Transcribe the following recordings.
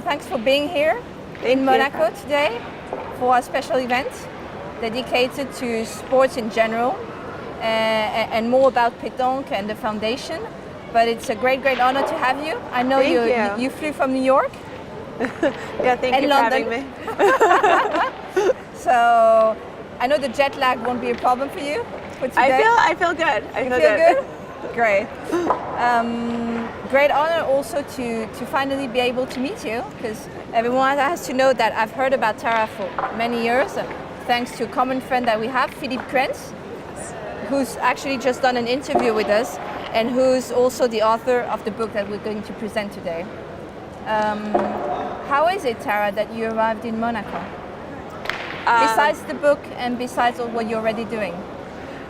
thanks for being here in Monaco today for a special event dedicated to sports in general and more about pétanque and the foundation. But it's a great honor to have you. I know you flew from New York. Yeah, thank you London. for having me. So I know the jet lag won't be a problem for you for today. I feel good. I feel good. Great. Great honor also to finally be able to meet you, because everyone has to know that I've heard about Tara for many years, thanks to a common friend that we have, Philippe Krentz, who's actually just done an interview with us and who's also the author of the book that we're going to present today. How is it, Tara, that you arrived in Monaco? Besides the book and besides all what you're already doing?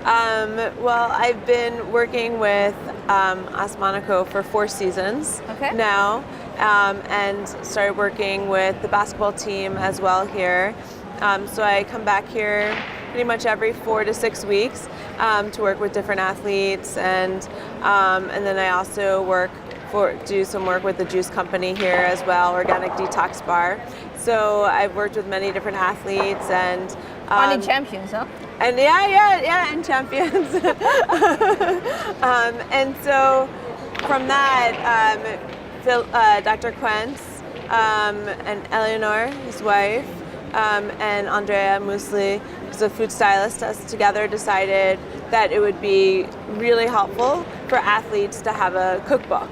Well, I've been working with AS Monaco for 4 seasons now, and started working with the basketball team as well here. So I come back here pretty much every 4 to 6 weeks to work with different athletes, and then I also do some work with the juice company here as well, Organic Detox Bar. So I've worked with many different athletes and Only champions, huh? And and champions. And so from that, Dr. Quentz and Eleanor, his wife, and Andrea Musli, who's a food stylist, us together decided that it would be really helpful for athletes to have a cookbook.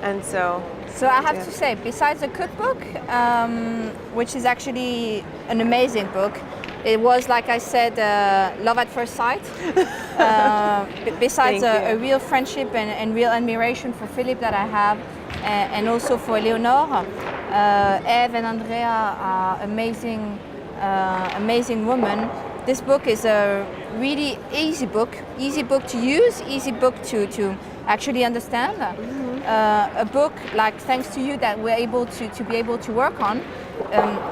And so I have to say, besides the cookbook, which is actually an amazing book, it was, like I said, love at first sight. Besides a real friendship and real admiration for Philippe that I have, and also for Eleonore, Eve and Andrea are amazing women. This book is a really easy book to use, easy book to actually understand. A book, like, thanks to you, that we're able to be able to work on.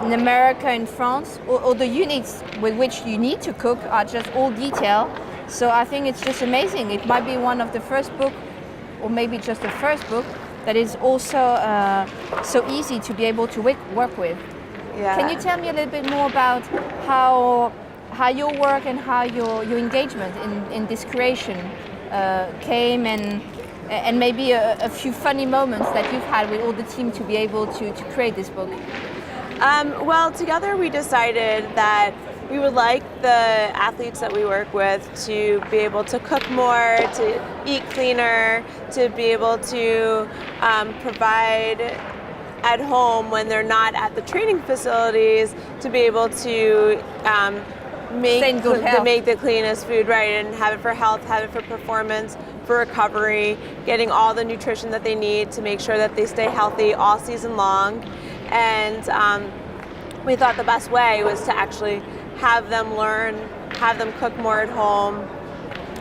In America, in France, all the units with which you need to cook are just all detail. So I think it's just amazing. It might be one of the first book, or maybe just the first book, that is also so easy to be able to work with. Yeah. Can you tell me a little bit more about how your work and how your engagement in this creation came, and maybe a few funny moments that you've had with all the team to be able to create this book? Well, together we decided that we would like the athletes that we work with to be able to cook more, to eat cleaner, to be able to provide at home when they're not at the training facilities, to be able to make the cleanest food, right, and have it for health, have it for performance, for recovery, getting all the nutrition that they need to make sure that they stay healthy all season long. And we thought the best way was to actually have them learn, have them cook more at home,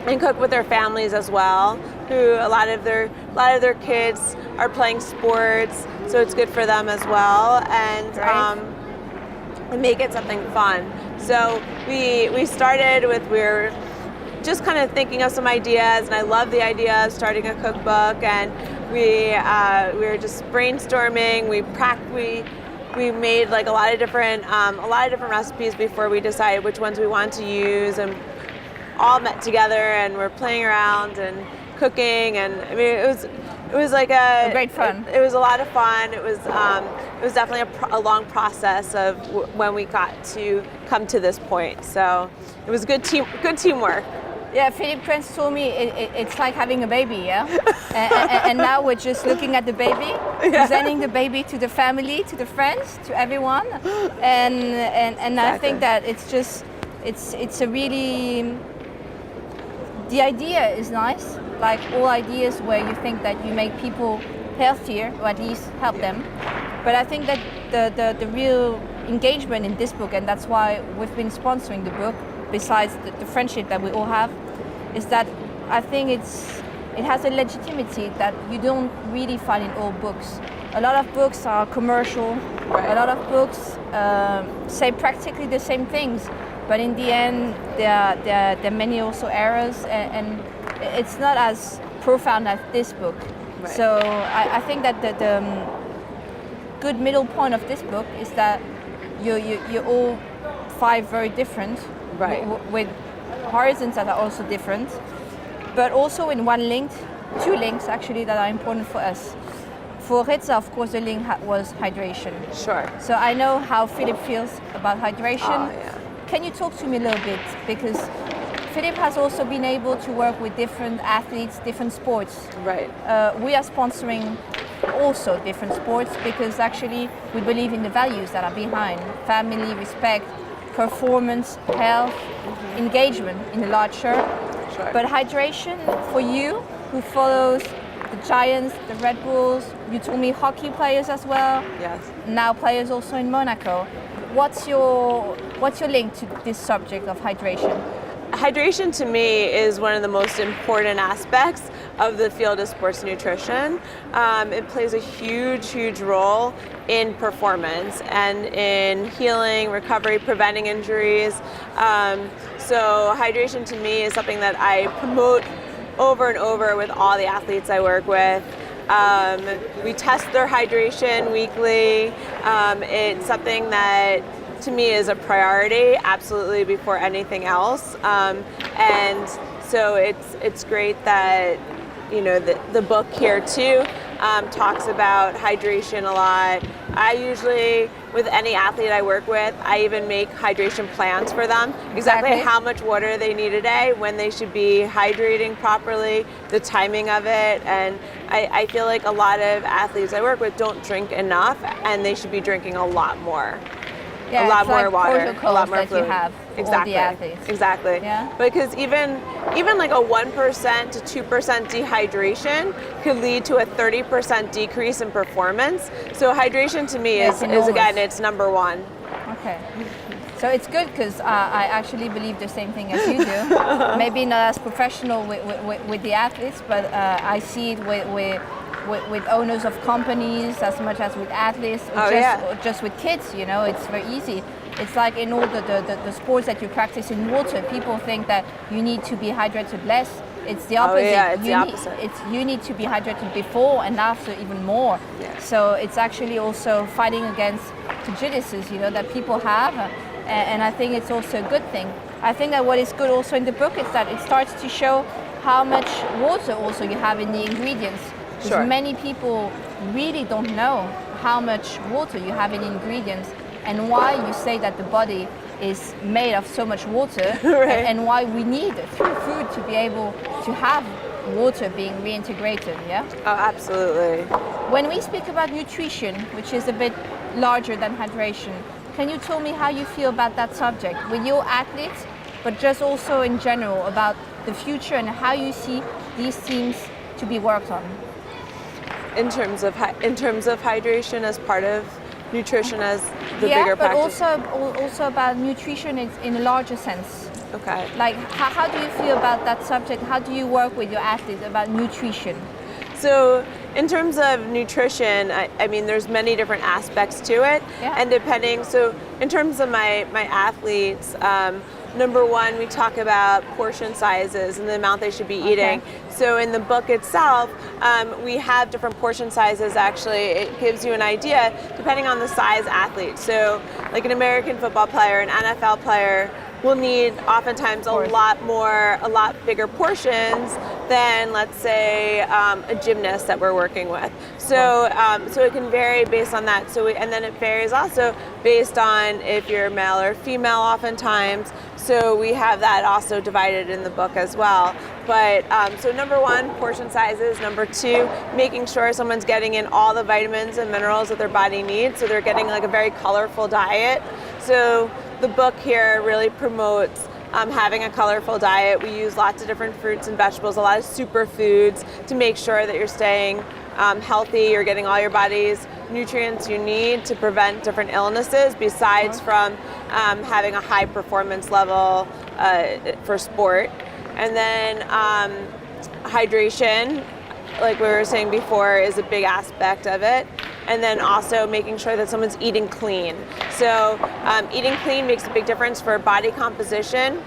and cook with their families as well, who a lot of their kids are playing sports, so it's good for them as well, and make it something fun. So we started with, we were just kind of thinking of some ideas, and I love the idea of starting a cookbook, and we were just brainstorming. We made like a lot of different recipes before we decided which ones we wanted to use, and all met together and we're playing around and cooking, and I mean it was like a great fun. It was a lot of fun. It was definitely a long process of when we got to come to this point. So it was good teamwork. Yeah, Philippe Krentz told me it's like having a baby, yeah? and now we're just looking at the baby, presenting the baby to the family, to the friends, to everyone. And exactly. I think that it's a really, the idea is nice, like all ideas where you think that you make people healthier, or at least help them. But I think that the real engagement in this book, and that's why we've been sponsoring the book, besides the friendship that we all have, is that I think it has a legitimacy that you don't really find in all books. A lot of books are commercial, a lot of books say practically the same things, but in the end there are many also errors, and it's not as profound as this book. Right. So I think that good middle point of this book is that you're all 5 very different, Right. With horizons that are also different, but also in one link, 2 links actually that are important for us. For Ritza, of course, the link was hydration. Sure. So I know how Philip feels about hydration. Oh, yeah. Can you talk to me a little bit? Because Philip has also been able to work with different athletes, different sports. Right. We are sponsoring also different sports because actually we believe in the values that are behind family, respect, performance, health, engagement in the large shirt. Sure. But hydration for you, who follows the Giants, the Red Bulls, you told me hockey players as well. Yes. Now players also in Monaco. What's your link to this subject of hydration? Hydration to me is one of the most important aspects of the field of sports nutrition. It plays a huge role in performance and in healing, recovery, preventing injuries. So hydration to me is something that I promote over and over with all the athletes I work with. We test their hydration weekly. It's something that to me is a priority, absolutely, before anything else. And so it's great that the book here too talks about hydration a lot. I usually, with any athlete I work with, I even make hydration plans for them. Exactly how much water they need a day, when they should be hydrating properly, the timing of it. And I feel like a lot of athletes I work with don't drink enough, and they should be drinking a lot more. Yeah, a lot more like water, a lot more that fluid. You have for Exactly. all the athletes. Exactly. Yeah. Because even like a 1% to 2% dehydration could lead to a 30% decrease in performance. So hydration to me is again, it's number 1. Okay. So it's good because I actually believe the same thing as you do. Maybe not as professional with the athletes, but I see it with owners of companies as much as with athletes, or just with kids. It's very easy. It's like in all the sports that you practice in water, people think that you need to be hydrated less. It's the opposite. Oh yeah, it's the opposite. You need to be hydrated before and after even more. Yeah. So it's actually also fighting against prejudices, that people have. And I think it's also a good thing. I think that what is good also in the book is that it starts to show how much water also you have in the ingredients. Because Sure. many people really don't know how much water you have in ingredients and why you say that the body is made of so much water Right. and why we need through food to be able to have water being reintegrated, yeah? Oh, absolutely. When we speak about nutrition, which is a bit larger than hydration, can you tell me how you feel about that subject with your athletes, but just also in general about the future and how you see these themes to be worked on? In terms of hydration as part of nutrition as the bigger practice. Yeah, but also about nutrition in a larger sense. Okay. Like, how do you feel about that subject? How do you work with your athletes about nutrition? So in terms of nutrition, I mean, there's many different aspects to it. Yeah. And so in terms of my athletes, number 1, we talk about portion sizes and the amount they should be eating. So in the book itself, we have different portion sizes. Actually, it gives you an idea depending on the size athlete. So like an American football player, an NFL player will need oftentimes a lot bigger portions than, let's say, a gymnast that we're working with. So so it can vary based on that. And then it varies also based on if you're male or female oftentimes. So we have that also divided in the book as well. But so number 1, portion sizes. Number 2, making sure someone's getting in all the vitamins and minerals that their body needs. So they're getting like a very colorful diet. So the book here really promotes having a colorful diet. We use lots of different fruits and vegetables, a lot of superfoods to make sure that you're staying healthy, you're getting all your body's nutrients you need to prevent different illnesses besides from having a high performance level for sport. And then hydration, like we were saying before, is a big aspect of it. And then also making sure that someone's eating clean. So eating clean makes a big difference for body composition,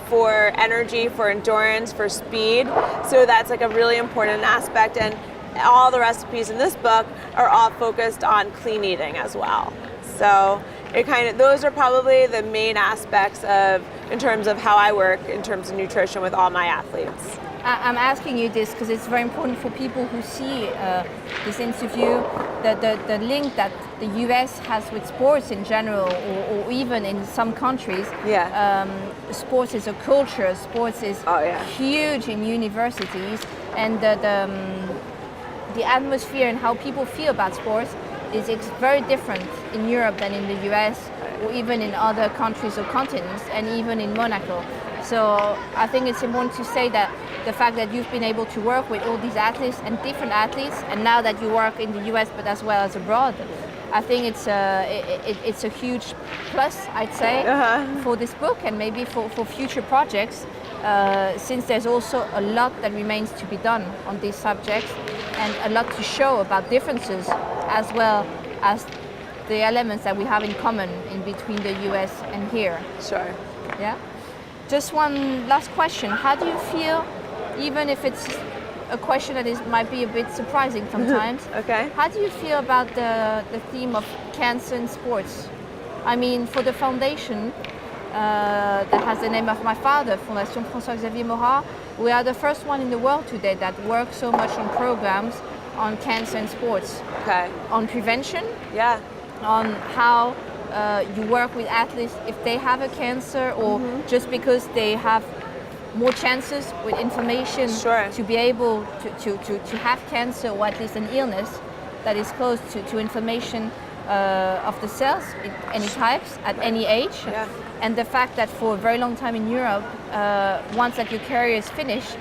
for energy, for endurance, for speed. So that's like a really important aspect. And all the recipes in this book are all focused on clean eating as well. So those are probably the main aspects in terms of how I work in terms of nutrition with all my athletes. I'm asking you this because it's very important for people who see this interview, the link that the US has with sports in general, or even in some countries. Yeah. Sports is a culture. Sports is huge in universities, and the atmosphere and how people feel about sports is very different in Europe than in the US, or even in other countries or continents, and even in Monaco. So I think it's important to say that the fact that you've been able to work with all these athletes and different athletes, and now that you work in the US but as well as abroad, I think it's a huge plus, I'd say, for this book and maybe for future projects, since there's also a lot that remains to be done on these subjects and a lot to show about differences as well as the elements that we have in common in between the US and here. Sure. Yeah. Just one last question. How do you feel, even if it's a question that might be a bit surprising sometimes, Okay. how do you feel about the theme of cancer in sports? I mean, for the foundation that has the name of my father, Fondation François-Xavier Morat, we are the first one in the world today that works so much on programs on cancer in sports. Okay. On prevention. Yeah. On how you work with athletes if they have a cancer, or just because they have more chances with information to be able to have cancer, or at least an illness that is close to information of the cells in any types at any age. Yeah. And the fact that for a very long time in Europe, once that your career is finished,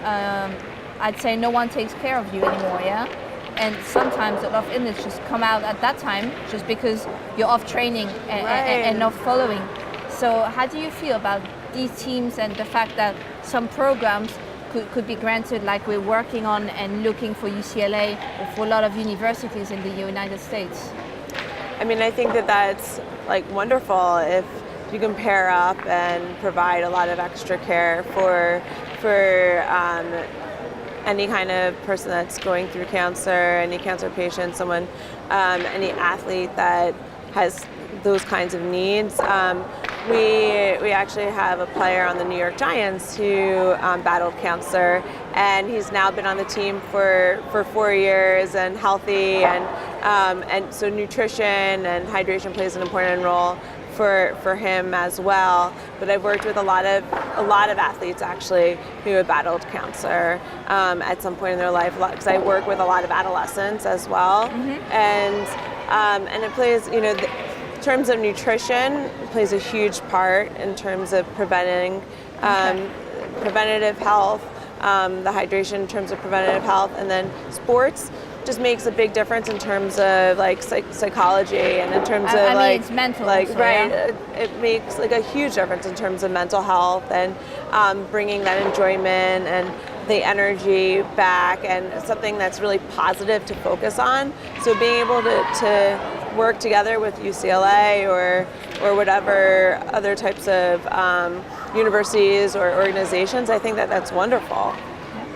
I'd say no one takes care of you anymore, yeah? And sometimes a lot of illness just come out at that time just because you're off training and not following. So how do you feel about these teams and the fact that some programs could be granted, like we're working on and looking for UCLA or for a lot of universities in the United States? I mean, I think that's like wonderful if you can pair up and provide a lot of extra care for any kind of person that's going through cancer, any cancer patient, someone, any athlete that has those kinds of needs. We actually have a player on the New York Giants who battled cancer, and he's now been on the team for 4 years and healthy, and so nutrition and hydration plays an important role for him as well. But I've worked with a lot of athletes actually who have battled cancer at some point in their life, because I work with a lot of adolescents as well, and it plays, in terms of nutrition, it plays a huge part in terms of preventing preventative health, the hydration in terms of preventative health, and then sports just makes a big difference in terms of like psychology and in terms of it's mental, like also, right. Yeah? It makes like a huge difference in terms of mental health and bringing that enjoyment and the energy back, and something that's really positive to focus on. So being able to work together with UCLA or whatever other types of universities or organizations, I think that's wonderful.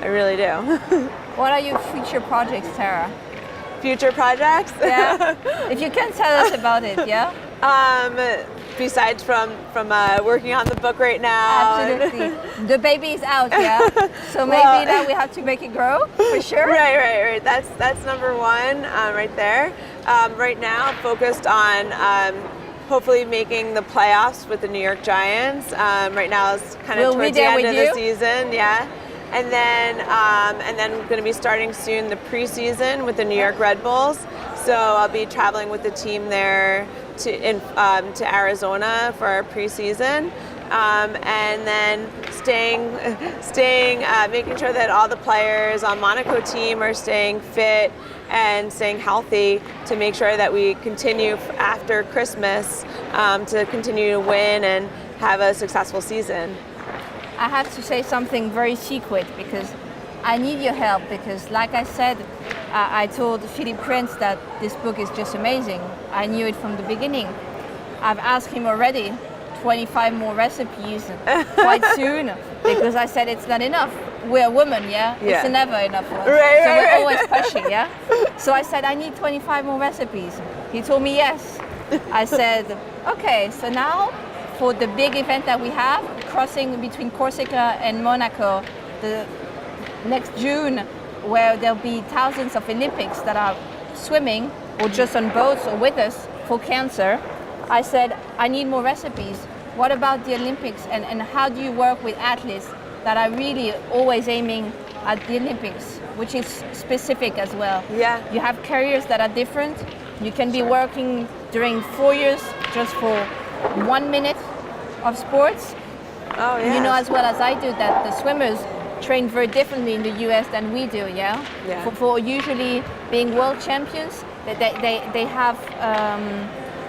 I really do. What are your future projects, Tara? Future projects? Yeah. If you can tell us about it, yeah? Besides from working on the book right now. Absolutely. The baby is out, yeah? So maybe now we have to make it grow, for sure? Right. That's number one right there. Right now, focused on hopefully making the playoffs with the New York Giants. Right now it's kind of towards the end of the season, yeah. And then we're going to be starting soon the preseason with the New York Red Bulls. So I'll be traveling with the team there to Arizona for our preseason, and then making sure that all the players on Monaco team are staying fit and staying healthy to make sure that we continue after Christmas to continue to win and have a successful season. I have to say something very secret because I need your help, because like I said, I told Philippe Prince that this book is just amazing. I knew it from the beginning. I've asked him already 25 more recipes quite soon, because I said it's not enough. we're women, yeah? Yeah. It's never enough for us. Right, so right, we're right. always pushing, yeah? So I said, I need 25 more recipes. He told me yes. I said, okay, so now for the big event that we have, crossing between Corsica and Monaco, the next June, where there'll be thousands of Olympics that are swimming or just on boats or with us for cancer, I said, I need more recipes. What about the Olympics, and how do you work with athletes that are really always aiming at the Olympics, which is specific as well? Yeah. You have careers that are different. You can be working during 4 years just for 1 minute of sports. Oh, yeah. You know as well as I do that the swimmers train very differently in the US than we do, yeah? Yeah. For usually being world champions, they have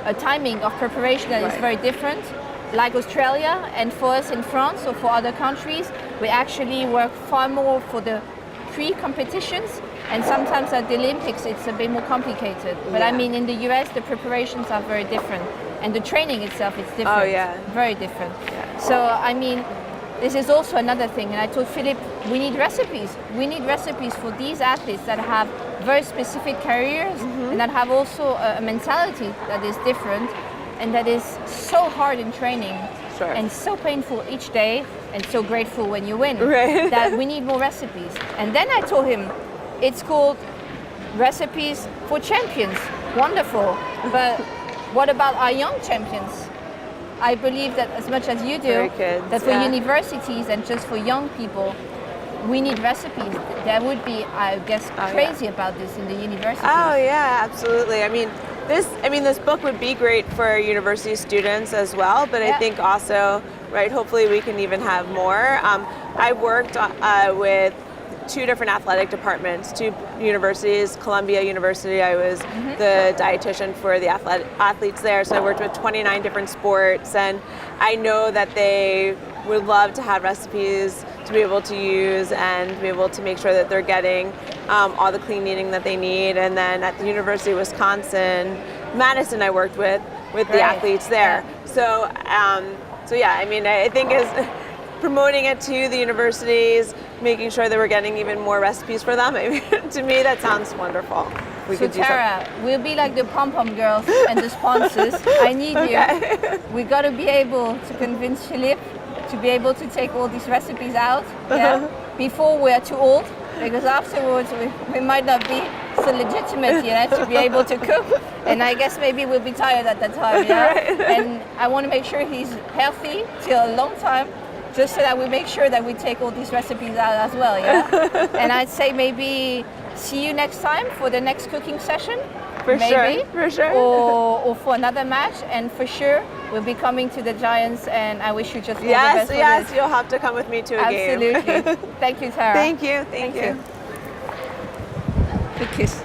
a timing of preparation that is Right. very different. Like Australia, and for us in France or for other countries, we actually work far more for the pre-competitions, and sometimes at the Olympics it's a bit more complicated. But I Yeah. mean, in the US the preparations are very different, and the training itself is different. Oh, yeah. Very different. Yeah. So I mean, this is also another thing, and I told Philip, we need recipes. We need recipes for these athletes that have very specific careers and that have also a mentality that is different and that is so hard in training Sure. and so painful each day and so grateful when you win Right. that we need more recipes. And then I told him, it's called Recipes for Champions. Wonderful. But what about our young champions? I believe that as much as you do, Very kids, that for yeah. universities and just for young people, we need recipes. There would be, I guess, yeah. crazy about this in the universities. Oh yeah, absolutely. This book would be great for university students as well, but I Yeah. think also, right, hopefully we can even have more. I worked with 2 different athletic departments, 2 universities. Columbia University, I was the dietitian for the athletes there, so I worked with 29 different sports, and I know that they would love to have recipes to be able to use and be able to make sure that they're getting all the clean eating that they need. And then at the University of Wisconsin, Madison, I worked with the Great. athletes there. Yeah. So yeah, I mean, I think is promoting it to the universities, making sure that we're getting even more recipes for them. I mean, to me, that sounds wonderful. We So could do Tara, we'll be like the pom-pom girls and the sponsors. I need you. We got to be able to convince Philippe to be able to take all these recipes out, yeah, before we're too old, because afterwards we might not be so legitimate, you know, to be able to cook. And I guess maybe we'll be tired at that time, yeah. Right. And I want to make sure he's healthy till a long time, just so that we make sure that we take all these recipes out as well, yeah. And I'd say maybe see you next time for the next cooking session. For maybe, sure, for sure. Or for another match, and for sure we'll be coming to the Giants, and I wish you just all the best for Yes, this. you'll have to come with me to a game. Absolutely. Thank you, Tara. Thank you. Big kiss.